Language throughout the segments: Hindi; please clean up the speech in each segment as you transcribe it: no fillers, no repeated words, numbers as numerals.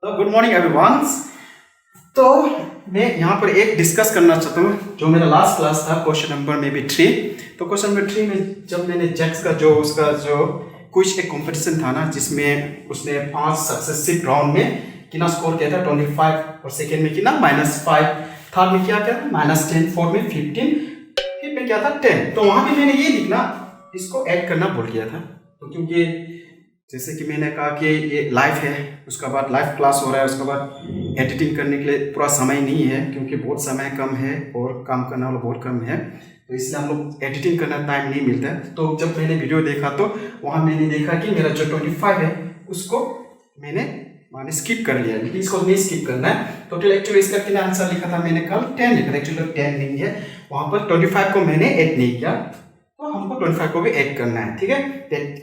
तो गुड मॉर्निंग एवरीवन। तो मैं यहाँ पर एक डिस्कस करना चाहता हूँ जो मेरा लास्ट क्लास था, क्वेश्चन नंबर में भी 3। तो क्वेश्चन नंबर 3 में जब मैंने जैक्स का उसका कुछ एक कंपटीशन था ना, जिसमें उसने 5 सक्सेसिव राउंड में कितना स्कोर किया था 25, और सेकेंड में कितना -5, थर्ड में क्या था -10, फोर्थ में 15, फिफ्थ में क्या था 10। तो वहाँ पे मैंने ये लिखना, इसको ऐड करना भूल गया था। तो क्योंकि जैसे कि मैंने कहा कि ये लाइव है, उसके बाद लाइव क्लास हो रहा है, उसके बाद एडिटिंग करने के लिए पूरा समय नहीं है, क्योंकि बहुत समय कम है और काम करना वाला बहुत कम है, तो इसलिए हम लोग एडिटिंग करना टाइम नहीं मिलता है। तो जब मैंने वीडियो देखा तो वहाँ मैंने देखा कि मेरा जो 25 है उसको मैंने स्किप कर लिया, लेकिन इसको नहीं स्किप करना है। टोटल एक्चुअली इसका कितना आंसर लिखा था मैंने कल 10 लिखा था, एक्चुअली 10 नहीं है, वहाँ पर 25 को मैंने ऐड नहीं किया, तो हमको 25 को भी ऐड करना है। ठीक है,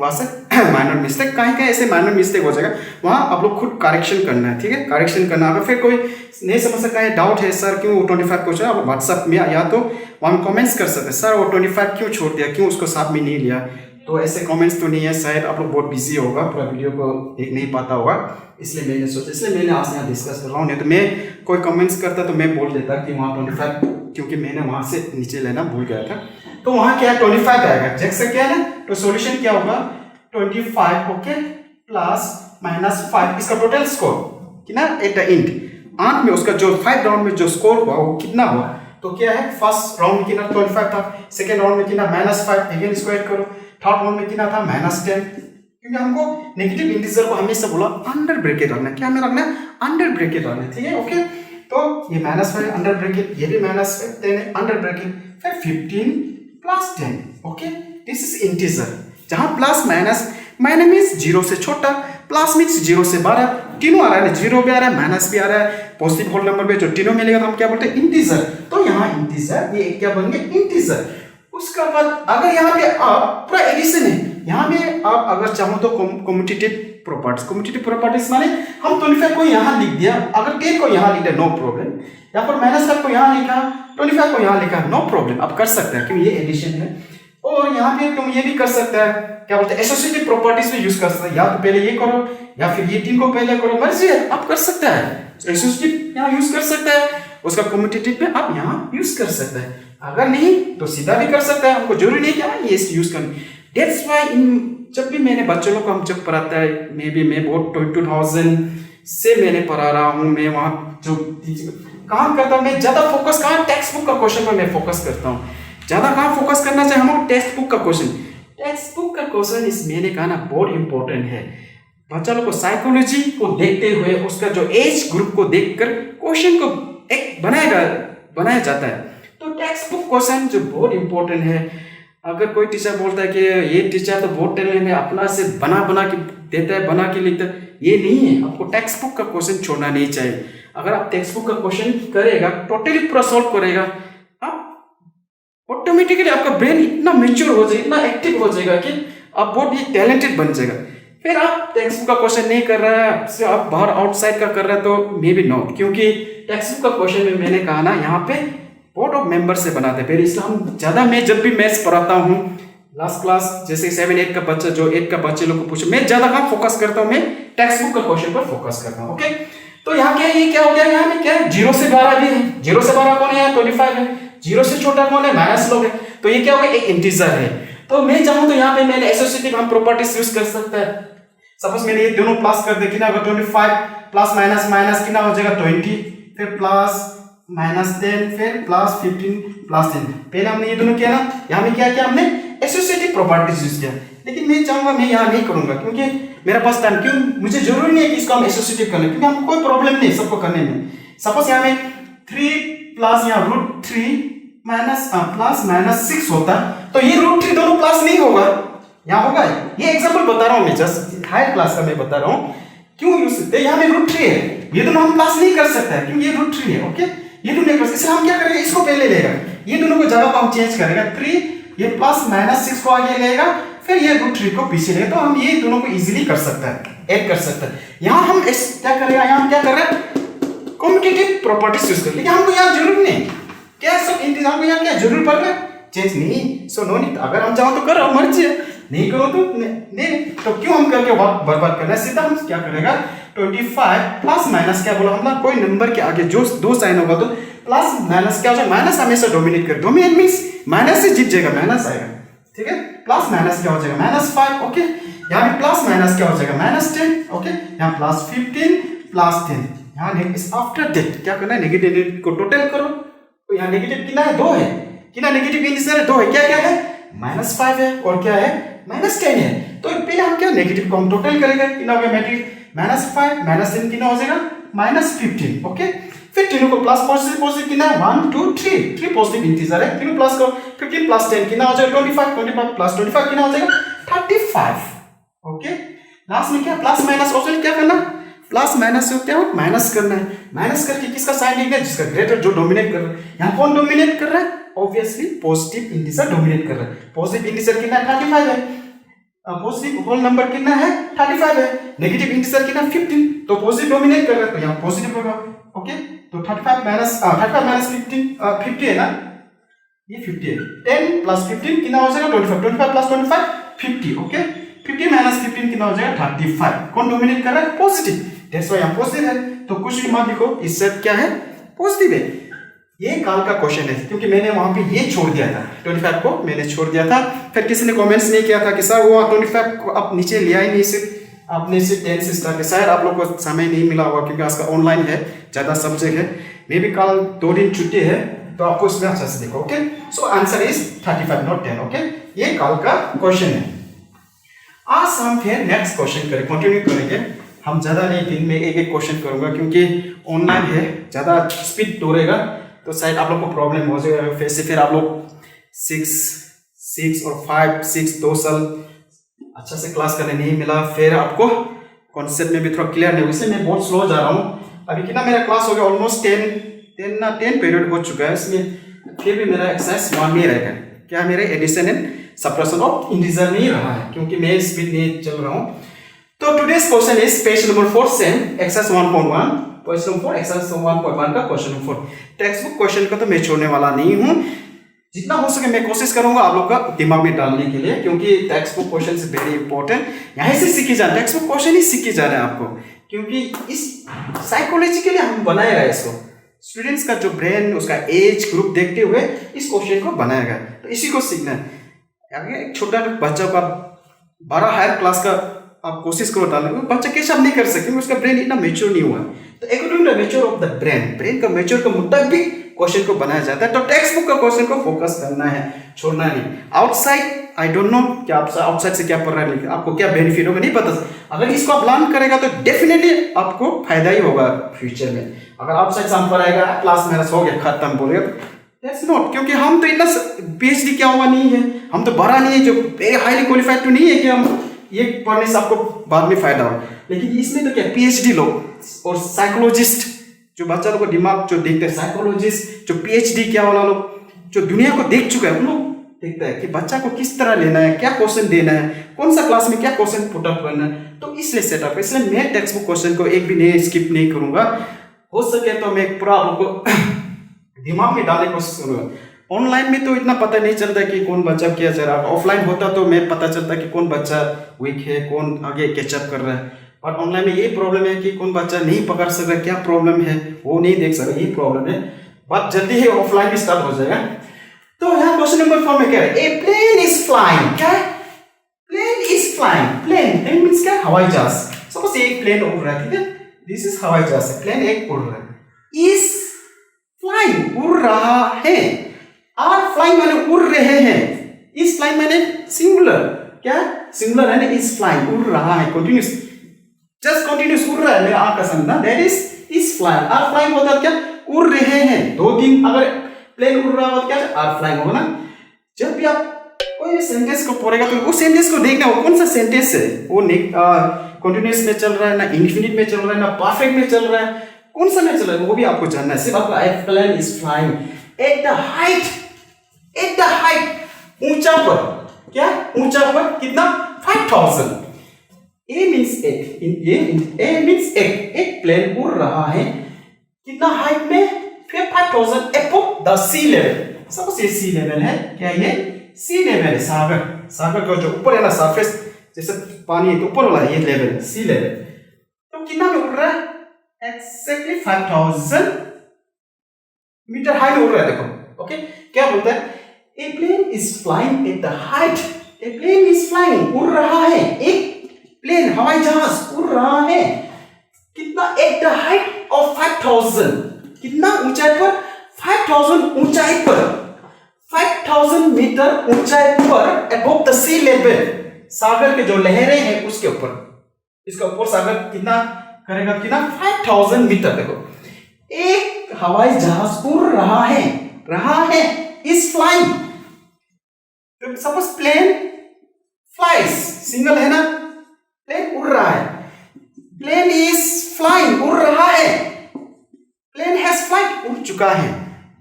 वहाँ से माइनर मिस्टेक, कहीं ऐसे माइनर मिस्टेक हो जाएगा, वहाँ आप लोग खुद करेक्शन करना है। ठीक है, करेक्शन करना। अगर फिर कोई नहीं समझ सकता है, डाउट है सर क्यों 25 क्वेश्चन, आप व्हाट्सअप में या तो वहाँ में कमेंट्स कर सकते हैं, सर वो 25 क्यों छोड़ दिया, क्यों उसको साथ में नहीं लिया। तो ऐसे कमेंट्स तो नहीं है, शायद आप लोग बहुत बिजी होगा, पूरा वीडियो को देख नहीं पाता होगा, इसलिए मैंने सोचा, इसलिए मैंने आज यहाँ डिस्कस कर रहा हूँ। नहीं तो मैं कोई कमेंट्स करता तो मैं बोल देता कि वहाँ 25, क्योंकि मैंने वहाँ से नीचे लेना भूल गया था। तो वहाँ क्या 25 आएगा, जैक से क्या है ना, तो सॉल्यूशन क्या होगा 25 ओके प्लस -5, इसका टोटल स्कोर कितना एट द एंड अंत में उसका जो 5 राउंड में जो स्कोर हुआ वो कितना हुआ। तो क्या है, फर्स्ट राउंड में कितना 25 था, सेकेंड राउंड में कितना -5, अगेन इसको ऐड करो, थर्ड राउंड में कितना था -10, क्योंकि हमको नेगेटिव इंटीजर को हमेशा बोला अंडर ब्रैकेट रखना है। क्या हमें रखना है, अंडर ब्रैकेट रखना है। ठीक है, ओके। तो ये -5 अंडर ब्रैकेट, ये भी -10 अंडर ब्रैकेट, फिर 15 + 10, ओके। दिस इज इंटीजर, जहां प्लस माइनस मीन्स 0 से छोटा, प्लस मीन्स 0 से बड़ा, तीनों आ रहा है, 0 भी आ रहा है, माइनस भी आ रहा है, पॉजिटिव होल नंबर पे जो तीनों मिलेगा तो हम क्या बोलते हैं, इंटीजर। तो यहाँ इंटीजर, ये क्या बन गया इंटीजर। उसका बाद अगर यहाँ पे आप पूरा एडिशन है, यहाँ में आप अगर चाहो तो कम्यूटेटिव प्रॉपर्टीज माने हम 25 को यहाँ लिख दिया, अगर 10 को यहाँ लिख दिया नो प्रॉब्लम, या फिर -5 को यहाँ लिखा, 25 को यहाँ लिखा, नो प्रॉब्लम, आप कर सकते हैं क्योंकि ये एडिशन है। और यहाँ पे तुम ये भी कर सकता है, क्या बोलते हैं, एसोसिएटिव प्रॉपर्टीज में यूज कर सकते हैं, या तो पहले ये करो या फिर ये 3 को पहले करो, मर्जी है, आप कर सकते हैं। एसोसिएटिव यहाँ यूज कर सकते हैं, उसका कम्यूटेटिव में आप यहाँ यूज कर सकते हैं, अगर नहीं तो सीधा भी कर सकते हैं, हमको जरूरी नहीं क्या ये यूज करना। दैट्स व्हाई जब भी मैंने बच्चों लोग को हम जब पढ़ाता है, मैं बहुत 2000 से मैंने पढ़ा रहा हूँ, मैं वहाँ जो कहाँ करता हूँ, मैं ज्यादा फोकस कहाँ, टेक्स्ट बुक का क्वेश्चन पर मैं फोकस करता हूँ, ज्यादा कहाँ फोकस करना चाहिए हमको, टेक्स्ट बुक का क्वेश्चन। टेक्स्ट बुक का क्वेश्चन इस मैंने कहा ना बहुत इंपॉर्टेंट है, बच्चा लोग को साइकोलॉजी को देखते हुए, उसका जो एज ग्रुप को देखकर क्वेश्चन को एक बनाया जाता है। तो टेक्स्ट बुक क्वेश्चन जो बहुत इंपॉर्टेंट है। अगर कोई टीचर बोलता है कि ये टीचर तो बहुत टैलेंट है, अपना से बना के देता है, बना के लिखता है, ये नहीं है। आपको टेक्स्ट बुक का क्वेश्चन छोड़ना नहीं चाहिए। अगर आप टेक्स्ट बुक का क्वेश्चन करेगा, टोटली पूरा सॉल्व करेगा, आप ऑटोमेटिकली आपका ब्रेन इतना मेच्योर हो जाएगा, इतना एक्टिव हो जाएगा कि आप बहुत ही टैलेंटेड बन जाएगा। फिर आप टेक्स्ट बुक का क्वेश्चन नहीं कर रहा है, से आप बाहर आउटसाइड का कर रहे हैं, तो मे बी नो, क्योंकि टेक्स्ट बुक का क्वेश्चन में मैंने कहा ना, यहाँ पे बोर्ड ऑफ मेंबर से बनाते हैं। फिर इसलिए हम ज्यादा, मैं जब भी मैथ्स पढ़ाता हूँ लास्ट क्लास, जैसे 7-8 का बच्चा, जो 8 का बच्चे लोग को पूछे, मैं ज्यादा कहाँ फोकस करता हूँ, मैं टेक्स्ट बुक का क्वेश्चन पर फोकस करता हूँ। ओके, तो यहाँ क्या है, ये क्या हो गया, यहाँ में क्या है 0 से 12 भी है, 0 से 12 कौन है, 25 है, 0 से छोटा कौन है, माइनस लोग है, तो ये क्या हो गया, एक इंटीजर है। तो मैं चाहूँ तो यहाँ पे मैंने एसोसिएटिव हम प्रॉपर्टीज यूज कर सकते हैं। सपोज मैंने ये दोनों प्लस कर दिया, अगर 25 प्लस माइनस कितना हो जाएगा 20, फिर प्लस -10, फिर +15 +10। पहले हमने ये दोनों किया ना, यहाँ में क्या किया हमने, एसोसिएटिव प्रॉपर्टीज यूज किया। लेकिन मैं चाहूंगा मैं यहाँ नहीं करूंगा, क्योंकि मेरा पास टाइम, क्यों, मुझे जरूरी नहीं है कि इसको हम एसोसिएटिव कर लें, क्योंकि हमको कोई प्रॉब्लम नहीं सबको करने में। सपोज यहाँ में 3 प्लस यहाँ √3 प्लस -6 होता, तो ये √3 दोनों प्लस नहीं होगा, यहाँ होगा। ये एग्जाम्पल बता रहा हूँ मैं, जस्ट हायर क्लास का मैं बता रहा हूँ, क्यों यूज सकते हैं, यहाँ में √3 है, ये दोनों हम प्लस नहीं कर सकते हैं, क्योंकि ये √3 है। ओके, ये दोनों प्लस, इसलिए हम क्या करेंगे, इसको पहले लेगा, ये दोनों को जगह को हम चेंज करेगा, 3 ये प्लस -6 को आगे लेगा, फिर ये √3 को पीछे लेगा, तो हम ये दोनों को इजीली कर सकते हैं, ऐड कर सकते हैं। यहाँ हम क्या करेगा, यहाँ हम क्या कर रहे हैं, कम्यूटेटिव प्रॉपर्टीज यूज कर, लेकिन हमको यहाँ जरूर नहीं, क्या सब इंतजाम को यहाँ क्या जरूर पड़ रहा है, चेंज नहीं, सो नो नीड। अगर हम चाहो तो करो, मर्जी है, नहीं करो तो नहीं, तो क्यों हम करके वक्त बर्बाद करना है? सीधा हम क्या करेगा, 25 प्लस माइनस क्या बोला हमने, कोई नंबर के आगे जो दो साइन होगा तो प्लस माइनस क्या हो जाएगा, माइनस हमेशा डोमिनेट कर, डोमिनेट मींस माइनस से जीत जाएगा, माइनस आएगा, ठीक है। प्लस माइनस क्या हो जाएगा, -5, ओके। यहाँ पे प्लस माइनस क्या हो जाएगा, -10, ओके। यहाँ प्लस 15 प्लस 10, यहाँ इस आफ्टर दैट क्या करना है, नेगेटिव को टोटल करो। तो यहाँ नेगेटिव कितना है, 2 है, कितना नेगेटिव इंटीजर है, 2 है, क्या क्या है, -5 है और क्या है, -10 है। तो पहले हम क्या नेगेटिव को हम टोटल करेंगे, कितना हो गया मैट्रिक, -5 -10 कितना हो जाएगा, -15, ओके। फिर तीनों को प्लस पॉजिटिव कितना है, 1 2 3 पॉजिटिव इंटीजर है, तीनों प्लस करो, 15 प्लस 10 कितना हो जाएगा, 25 प्लस 25 कितना हो जाएगा, 35, ओके। लास्ट में क्या प्लस माइनस ऑप्शन क्या करना, प्लस माइनस से क्या हो, माइनस करना है, माइनस करके किसका साइन लिखना है, जिसका ग्रेटर जो डोमिनेट कर रहा है। यहाँ कौन डोमिनेट कर रहा है, ऑब्वियसली पॉजिटिव इंटीजर डोमिनेट कर रहा है। पॉजिटिव इंटीजर कितना 35 है, पॉजिटिव होल नंबर कितना है 35 है, नेगेटिव इंटीजर कितना 15, तो पॉजिटिव डोमिनेट कर रहा है तो यहाँ पॉजिटिव होगा, ओके। तो 35 माइनस 15 50 है ना, ये 50 है, 10 प्लस 15 कितना हो जाएगा 25 प्लस 25 50, ओके। 50 माइनस 15 कितना हो जाएगा 35, कौन डोमिनेट कर रहा है, पॉजिटिव, दैट्स व्हाई यहाँ पॉजिटिव है। तो कुछ भी मत लिखो, इस सेट क्या है, पॉजिटिव है। ये काल का क्वेश्चन है क्योंकि मैंने वहां पे ये छोड़ दिया था, 25 को मैंने छोड़ दिया था। फिर किसी ने कमेंट्स नहीं किया था कि सर वो 25 को आप नीचे लिया ही नहीं, सिर्फ आपने सिर्फ 10 से स्टार्ट किया। शायद आप लोग को समय नहीं मिला होगा क्योंकि आज का ऑनलाइन है, ज़्यादा सब्जेक्ट है, मे भी कल 2 दिन छुट्टी है, तो आपको इसमें अच्छा से देखो, okay. So answer is 35 not 10, okay. ये काल का क्वेश्चन है। आज हम फिर नेक्स्ट क्वेश्चन करें, कंटिन्यू करेंगे। हम ज़्यादा नहीं, दिन में एक एक क्वेश्चन करूंगा क्योंकि ऑनलाइन है, ज़्यादा स्पीड दौड़ेगा तो शायद आप लोग को प्रॉब्लम हो जाएगा। फिर आप लोग 6 और 5 6 2 साल अच्छा से क्लास करने नहीं मिला, फिर आपको कॉन्सेप्ट में भी थोड़ा क्लियर नहीं, उससे मैं बहुत स्लो जा रहा हूँ। अभी कितना मेरा क्लास हो गया, ऑलमोस्ट 10 पीरियड हो चुका है, इसमें फिर भी मेरा एक्सरसाइज 1 में रहेगा। क्या मेरे addition and subtraction of integer नहीं रहा है क्योंकि मैं स्पीड नहीं चल रहा हूँ। तो today's question is page number 4 same exercise 1.1, question number 4 exercise 1.1 का question number 4। Text book question का तो मैं छोड़ने वाला नहीं हूँ, जितना हो सके मैं कोशिश करूंगा आप लोग का दिमाग में डालने के लिए, क्योंकि text book question is very important. यहाँ से सीखी जा रहा है, टेक्स्ट बुक क्वेश्चन ही सीखी जा रहे हैं आपको, क्योंकि इस साइकोलॉजी के लिए हम बनाया गया इसको, स्टूडेंट्स का जो ब्रेन उसका एज ग्रुप देखते हुए इस क्वेश्चन को बनाया गया, तो इसी को सीखना है। अगर एक छोटा बच्चा का 12 हायर क्लास का आप कोशिश करो डालने को, बच्चा कैसे आप नहीं कर सकते, उसका ब्रेन इतना मेच्योर नहीं हुआ है। तो according to mature of the brain का मेच्योर का मुताबिक क्वेश्चन को बनाया जाता है। तो टेक्स्ट बुक का क्वेश्चन को फोकस करना है, छोड़ना नहीं। आउटसाइड आई डोंट नो कि आप आउटसाइड से क्या पढ़ रहे हैं, आपको क्या बेनिफिट होगा नहीं पता। अगर इसको आप लर्न करेगा तो डेफिनेटली आपको फायदा ही होगा फ्यूचर में। अगर आउटसाइड से हम पढ़ाएगा क्लास मेरा हो गया खत्म बोलेगा, दैट्स नॉट, क्योंकि हम तो इतना PhD क्या हुआ नहीं है, हम तो बड़ा नहीं है, जो हाईली क्वालिफाइड तो नहीं है कि हम ये पढ़ने से आपको बाद में फायदा हो। लेकिन इसमें तो क्या PhD लोग और साइकोलॉजिस्ट जो बच्चा लोग को दिमाग जो देखते हैं, साइकोलॉजिस्ट जो PhD क्या वाला लोग जो दुनिया को देख चुका है, उन लोग देखता है कि बच्चा को किस तरह लेना है, क्या क्वेश्चन देना है, कौन सा क्लास में क्या क्वेश्चन पुट अप करना है। तो इसलिए सेटअप है, इसलिए मैं टेक्स्ट बुक क्वेश्चन को एक भी नहीं स्किप नहीं करूंगा। हो सके तो मैं पूरा आपको दिमाग में डालने की कोशिश करूंगा। ऑनलाइन में तो इतना पता नहीं चलता कि कौन बच्चा क्या चल रहा है, ऑफलाइन होता तो मैं पता चलता कि कौन बच्चा वीक है, कौन आगे कैचअप कर रहा है। और ऑनलाइन में ये प्रॉब्लम है कि कौन बच्चा नहीं पकड़ सक रहा, क्या प्रॉब्लम है वो नहीं देख सकता, ये प्रॉब्लम है। बात जल्दी ही ऑफलाइन भी स्टार्ट हो जाएगा। तो यहाँ क्वेश्चन नंबर 4 में क्या है, ए प्लेन इज फ्लाइंग, क्या है, plane is flying, plane means क्या, हवाई जहाज। सपोज एक प्लेन उड़ रहा है, ठीक है, दिस इज हवाई जहाज है, प्लेन एक उड़ रहा है, इज फ्लाइंग उड़ रहा है, आर फ्लाइंग माने उड़ रहे हैं, इज फ्लाइंग माने सिंगुलर, क्या सिंगुलर है ना, इज फ्लाइंग उड़ रहा है, कंटिन्यूस, जस्ट कंटिन्यूस उड़ रहा है, मेरा आंख का समझना, that is flying. Are flying होता है क्या, उड़ रहे हैं, 2-3 अगर प्लेन उड़ रहा हो क्या आर फ्लाइंग होगा ना। जब भी आप कोई सेंटेंस को पढ़ेगा तो उस सेंटेंस को देखना हो कौन सा सेंटेंस है, वो कंटिन्यूस में चल रहा है ना, इनफिनिट में चल रहा है ना, परफेक्ट में चल रहा है, कौन सा में चल रहा है वो भी आपको जानना है। सिर्फ आपको a plane is flying at the height ऊंचा पर, क्या ऊंचा पर कितना 5000, ए मींस ए मींस एक प्लेन उड़ रहा है कितना हाइट में, फिर 5000 above the sea level. Suppose ये सी लेवल है, क्या ये सी लेवल है, सागर, सागर का जो ऊपर है ना सरफेस, जैसे पानी है तो ऊपर वाला ये लेवल, सी लेवल। तो कितना में उड़ रहा है? एक्जैक्टली 5000 मीटर हाइट में उड़ रहा है। देखो ओके, क्या बोलता है? A plane is flying at the height, a plane is flying, उड़ रहा है, एक प्लेन हवाई जहाज उड़ रहा है, कितना? एट द हाइट ऑफ 5000, कितना ऊंचाई पर? 5000 ऊंचाई पर, 5000 मीटर ऊंचाई पर अबव द सी लेवल, सागर के जो लहरें हैं उसके ऊपर, इसका ऊपर सागर कितना करेगा? कितना? 5000 मीटर। देखो एक हवाई जहाज उड़ रहा है, is flying. Suppose plane flies, single है ना, प्लेन उड़ रहा है, प्लेन इज फ्लाइंग, उड़ रहा है, प्लेन हैज फ्लाइड, उड़ चुका है।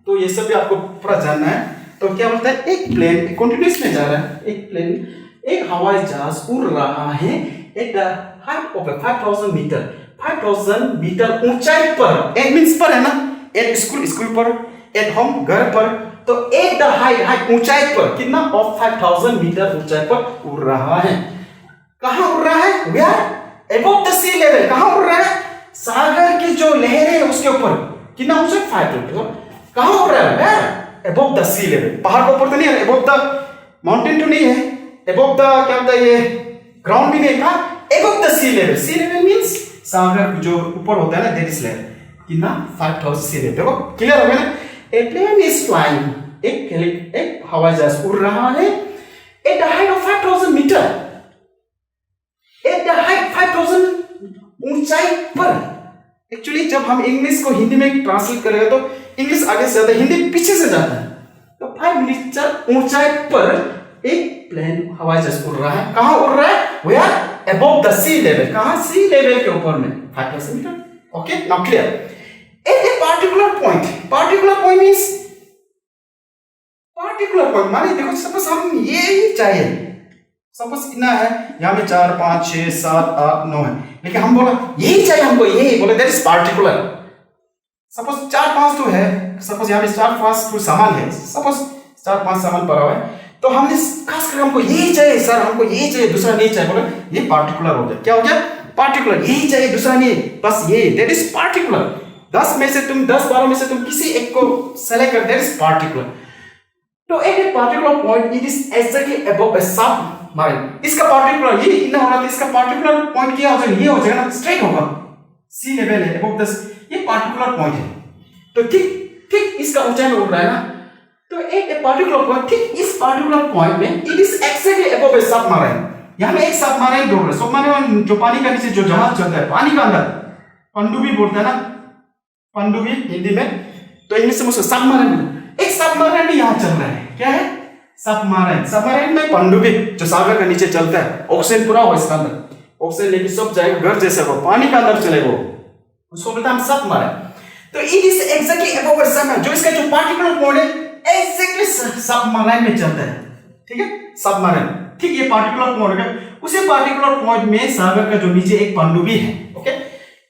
तो ये सब भी आपको पूरा जानना है। तो क्या बोलता है? एक प्लेन कंटिन्यूअस में जा रहा है, एक प्लेन, एक हवाई जहाज उड़ रहा है at the height of 5000 meter, 5000 meter ऊंचाई पर, एट मींस पर है ना, एट स्कूल पर, एट होम घर पर, तो एट द हाइट ऊंचाई पर, कितना? ऑफ 5000 मीटर ऊंचाई पर उड़ रहा है। कहां उड़ रहा है? Where? Above the sea level. कहां उड़ रहा है? सागर की जो लहरें है उसके ऊपर, कितना ऊंचाई? 5000। कहां उड़ रहा है? Where? Above the sea level. पहाड़ के ऊपर तो नहीं है, अबव द माउंटेन तो नहीं है, अबव द क्या होता है, ये ग्राउंड भी नहीं था, above the sea level. Sea level means सागर जो ऊपर होता है ना, दैट इज लेवल, कितना? 5000 सी लेवल। देखो क्लियर हो गया ना? ए प्लेन इज फ्लाइंग, एक हवाई जहाज उड़ रहा है at the height of 5000 meter, at the height 5000 ऊंचाई पर। एक्चुअली जब हम इंग्लिश को हिंदी में ट्रांसलेट करेंगे तो इंग्लिश आगे से जाता है, हिंदी पीछे से जाता है। तो 5 मीटर ऊंचाई पर एक प्लेन हवाई जहाज उड़ रहा है। कहां उड़ रहा है? Where? Above the sea level. कहां? सी लेवल के ऊपर में, 5000 meter. Okay, now clear. At a particular point means, particular point माने देखो, सपोज हम ये ही चाहिए, सपोज कितना है यहाँ में 4 5 6 7 8 9 है, लेकिन हम बोला यही चाहिए हमको, यही बोले, दैट इज पार्टिकुलर। सपोज 4 5 तो है, सपोज यहाँ पे 4 5 तो सामान है, सपोज 4 5 सामान पड़ा हुआ है, तो हमने खास कर हमको यही चाहिए सर, हमको यही चाहिए, दूसरा नहीं चाहिए, बोले ये पार्टिकुलर हो गया। क्या हो गया? पार्टिकुलर। यही चाहिए, दूसरा नहीं, बस ये, दैट इज पार्टिकुलर। 10 में से तुम 10 12 में से तुम किसी एक को सेलेक्ट कर, दैट इज पार्टिकुलर। तो at a particular point it is exactly above a submarine. इसका पार्टिकुलर ये इतना होना था, इसका पार्टिकुलर पॉइंट क्या हो जाएगा? ये हो जाएगा ना, स्ट्रेट होगा, सी लेवल है अबव द, ये पार्टिकुलर पॉइंट है। तो ठीक इसका ऊंचाई में उड़ रहा है ना, तो एक पार्टिकुलर पॉइंट, ठीक इस पार्टिकुलर पॉइंट में it is exactly above a submarine. यहां में एक सबमरीन डूब रहा है, सबमरीन जो पानी का नीचे जो जहाज चलता है पानी के अंदर, पनडुब्बी बोलते हैं ना, पनडुब्बी हिंदी में, तो इंग्लिश में उसको सबमरीन। एक सबमरीन भी यहां चल रहा है, क्या है? सबमरीन। सबमरीन में पनडुब्बी जो सागर के नीचे चलता है, ऑक्सीजन पूरा हो इसके अंदर, ऑक्सीजन लेके सब जाएगा घर जैसे वो पानी के अंदर चलेगा, उसको बोलते हैं सबमरीन। तो it is exactly above a submarine, जो इसका जो पार्टिकुलर पॉइंट है एक्जैक्टली सबमरीन में चलता है, ठीक है, सबमरीन। ठीक, ये पार्टिकुलर पॉइंट है, उसी पार्टिकुलर पॉइंट में सागर का जो नीचे एक पनडुब्बी है, okay,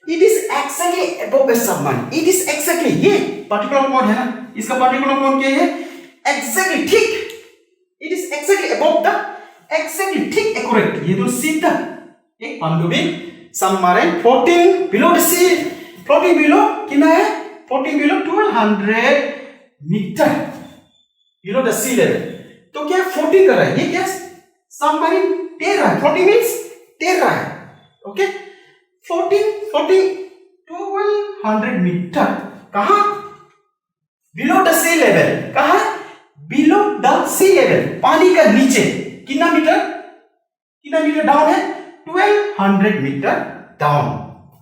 it is exactly above a submarine. It is exactly, ये पार्टिकुलर पॉइंट है ना, इसका पार्टिकुलर पॉइंट क्या है? एक्जैक्टली, ठीक, it is exactly above the, exactly, ठीक, एक्यूरेट, ये तो सीधा एक पनडुब्बी submarine floating below the sea, floating below कितना है? Floating below 1200 meter below the sea level. तो क्या फ्लोटिंग कर रहा है? ये क्या सबमरीन तैर रहा है, फ्लोटिंग मींस तैर रहा है, ओके, फ्लोटिंग 1200 मीटर, कहां? Below the sea level. कहां? बिलो द सी लेवल, पानी का नीचे। कितना मीटर? कितना मीटर डाउन है? 1200 meter down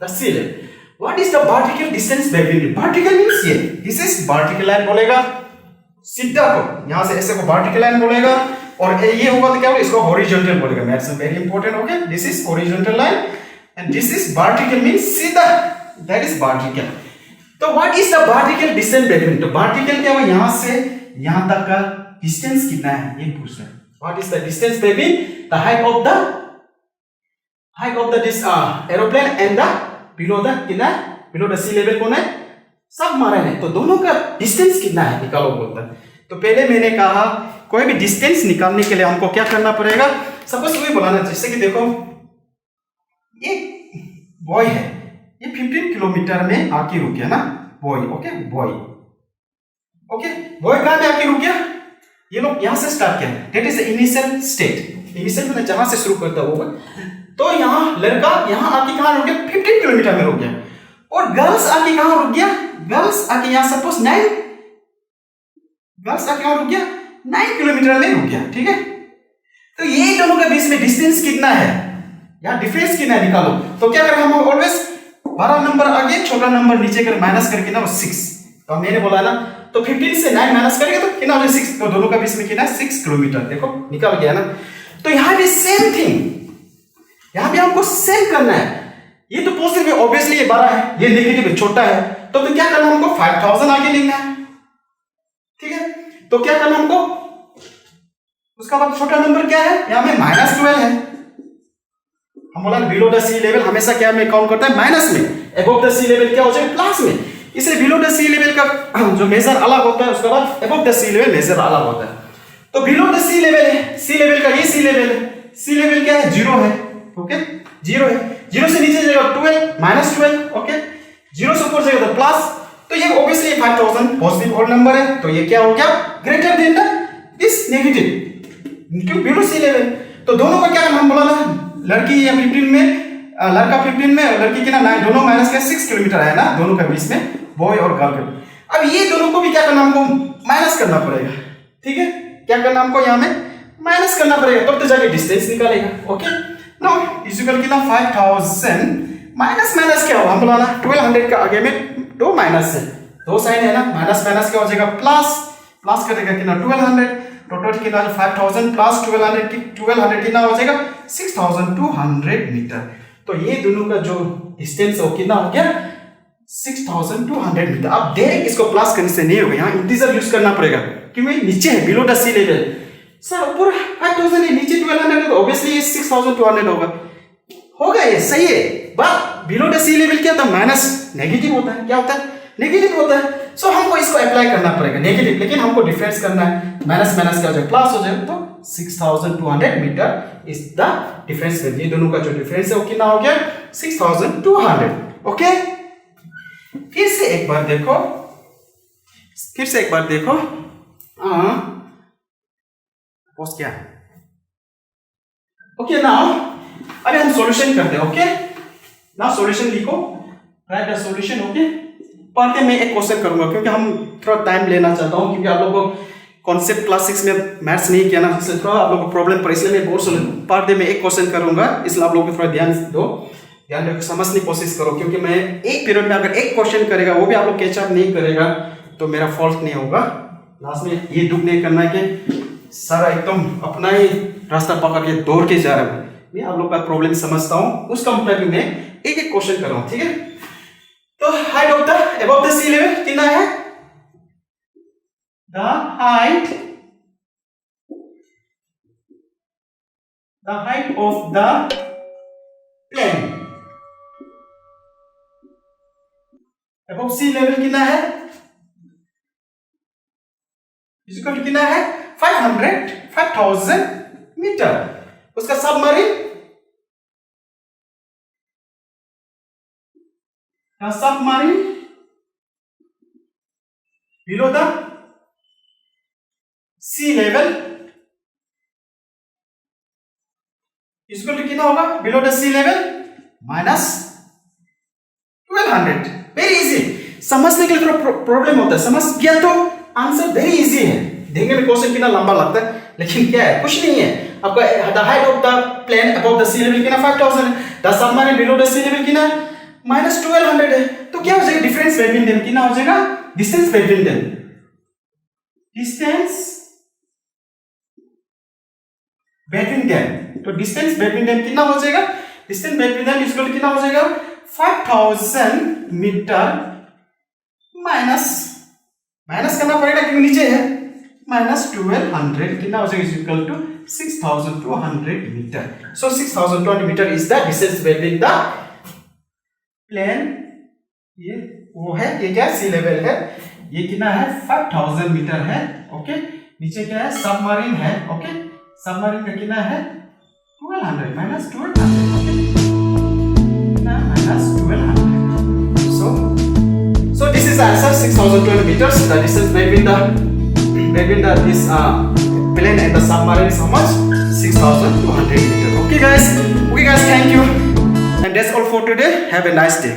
the sea level. What is the vertical distance between? Vertical means ये, this is vertical line बोलेगा, सीधा को यहां से ऐसे को vertical line बोलेगा, और ये होगा तो क्या बोलेगा? इसको horizontal बोलेगा। That's very important, okay? This is horizontal line and this is vertical means सीधा, that is vertical. तो what is the vertical distance between? तो vertical क्या हुआ? यहां से यहां तक का distance कितना है ये पूछ रहा है। What is the distance between the height of the this aeroplane and the below the कितना? below the sea level कौन है? सबमरीन है। तो दोनों का डिस्टेंस कितना है निकालो बोलता है। तो पहले मैंने कहा कोई भी डिस्टेंस निकालने के लिए हमको क्या करना पड़ेगा, सपोज वही बोलाना, जैसे कि देखो ये बॉय है, ये 15 किलोमीटर में आके रुक गया ना, boy, okay boy, okay boy कहाँ में आके रुक गया, ये लोग यहां से स्टार्ट किया, that is initial state, initial में जहां से शुरू करता होगा, तो यहाँ लड़का यहाँ आके कहाँ रुक गया, 15 किलोमीटर में रुक गया, और गर्ल्स आके कहाँ रुक गया, गर्ल्स आके यहाँ सपोज 9, गर्ल्स आके कहाँ रुक गया, 9 किलोमीटर में रुक गया, ठीक है। तो ये दोनों के बीच में डिस्टेंस कितना है, यहाँ डिफरेंस कितना है निकालो, तो क्या करें हम ऑलवेज बड़ा नंबर आगे छोटा नंबर नीचे कर माइनस करके ना 6, तो मैंने बोला ना, तो 15 से 9 माइनस करेंगे तो कितना हो जाए 6, तो दोनों का बीच में कितना 6 किलोमीटर, देखो निकल गया ना। तो यहाँ भी सेम थिंग, यहाँ भी हमको सेम करना है, ये तो पॉजिटिव है ऑब्वियसली, ये बड़ा है, ये नेगेटिव है छोटा है, तो क्या करना हमको 5000 आगे लिखना है, ठीक है। तो क्या करना हमको, उसका बाद छोटा नंबर क्या है, यहाँ में -12 है, हम बोला बिलो द सी लेवल हमेशा क्या में काउंट करता है माइनस में, अबव द सी लेवल क्या हो जाएगा प्लस में, इसलिए बिलो द सी लेवल का जो मेजर अलग होता है, उसके बाद above the sea level measure अलग होता है। तो बिलो द सी लेवल है, सी लेवल का ये सी लेवल है, सी लेवल क्या है 0 है, ओके 0 है, 0 से नीचे जाएगा 12 -12, ओके 0 से ऊपर जाएगा तो प्लस, तो ये ऑब्वियसली 5000 पॉजिटिव होल नंबर है, तो ये क्या हो गया greater than the this negative, क्यों बिलो सी लेवल। तो दोनों का क्या हम बोला ना, लड़की या 15 में, लड़का 15 में और लड़की के ना 9, दोनों माइनस का 6 किलोमीटर है ना दोनों के बीच में, बॉय और गर्ल के। अब ये दोनों को भी क्या करना हमको माइनस करना पड़ेगा, ठीक है, क्या करना हमको यहाँ में माइनस करना पड़ेगा, तब तो जाके डिस्टेंस निकालेगा, ओके। नाउ इक्वल कितना 5000 माइनस माइनस क्या हो, हम बोला ना 1200 का आगे में 2 माइनस है, 2 साइन है ना, माइनस माइनस क्या हो जाएगा प्लस, प्लस करेगा कितना 1200, टोटल कितना 5000 प्लस 1200 कितना हो जाएगा 6200 मीटर। तो ये दोनों का जो डिस्टेंस है वो कितना हो गया 6200 मीटर। अब डायरेक्ट इसको प्लस करने से नहीं होगा, यहाँ इंटीजर यूज करना पड़ेगा, क्योंकि नीचे है below the sea level, sir ऊपर 5000 है नीचे 1200 है, तो ऑब्वियसली ये 6200 होगा ये सही है, but below the sea level क्या था माइनस नेगेटिव होता है, क्या होता है नेगेटिव होता है, सो हमको इसको अप्लाई करना पड़ेगा नेगेटिव, लेकिन हमको डिफरेंस करना है, माइनस माइनस क्या हो जाएगा प्लस हो जाएगा, तो 6200 मीटर इज द डिफरेंस। ये दोनों का जो डिफरेंस है वो कितना हो गया 6200, ओके। फिर से एक बार देखो, फिर से एक बार देखो, पोस्ट क्या है, ओके। नाउ अभी हम सॉल्यूशन करते हैं, ओके। नाउ सॉल्यूशन लिखो, राइट द सॉल्यूशन, ओके। पढ़ते मैं एक क्वेश्चन करूंगा, क्योंकि हम थोड़ा टाइम लेना चाहता हूं, क्योंकि आप लोगों को कॉन्सेप्ट क्लास 6 में मैथ्स नहीं किया ना, इसलिए थोड़ा आप लोगों को प्रॉब्लम पर, इसलिए मैं बहुत पढ़ते में एक क्वेश्चन करूंगा, इसलिए आप लोगों को थोड़ा ध्यान दो, ध्यान रखो, समझने की कोशिश करो, क्योंकि मैं एक पीरियड में अगर एक क्वेश्चन करेगा वो भी आप लोग कैचअप नहीं करेगा तो मेरा फॉल्ट नहीं होगा, लास्ट में ये दुख नहीं करना है कि सारा एकदम अपना ही रास्ता पकड़ के दौड़ के जा रहा है। मैं आप लोग का प्रॉब्लम समझता हूँ, उसका मुताबिक मैं एक एक क्वेश्चन कर रहा हूँ, ठीक है। तो height of the above the sea level कितना है, the height of the plane above sea level कितना है, इक्वल कितना है 5000 मीटर। उसका submarine below the sea level equal कितना होगा below the sea level -1200। Very easy, समझने के लिए थोड़ा प्रॉब्लम होता है, समझ गया तो आंसर वेरी इजी है। देखने में क्वेश्चन कितना लंबा लगता है, लेकिन क्या है कुछ नहीं है, आपका the height of the plane above the sea level कितना 5000 है, the submarine below the sea level कितना -1200 है, तो क्या हो जाएगा डिफरेंस बिटवीन देम कितना हो जाएगा, डिस्टेंस बिटवीन देम, तो डिस्टेंस बिटवीन देम कितना हो जाएगा, डिस्टेंस बिटवीन देम इक्वल कितना हो जाएगा 5000 मीटर माइनस करना पड़ेगा क्योंकि नीचे है -1200 कितना हो जाएगा equal to 6200 meter. So 6200 meter is the distance between the plane, ये वो है, ये क्या सी लेवल है, ये कितना है 5000 मीटर है, ओके। नीचे क्या है सबमरीन है, ओके। सबमरीन का कितना है 1200 माइनस 1200, ओके, कितना minus 1200। So this is the answer 6012 meters. The distance between this plane and the submarine is how much? 6200 meters. Okay guys, thank you. And that's all for today. Have a nice day.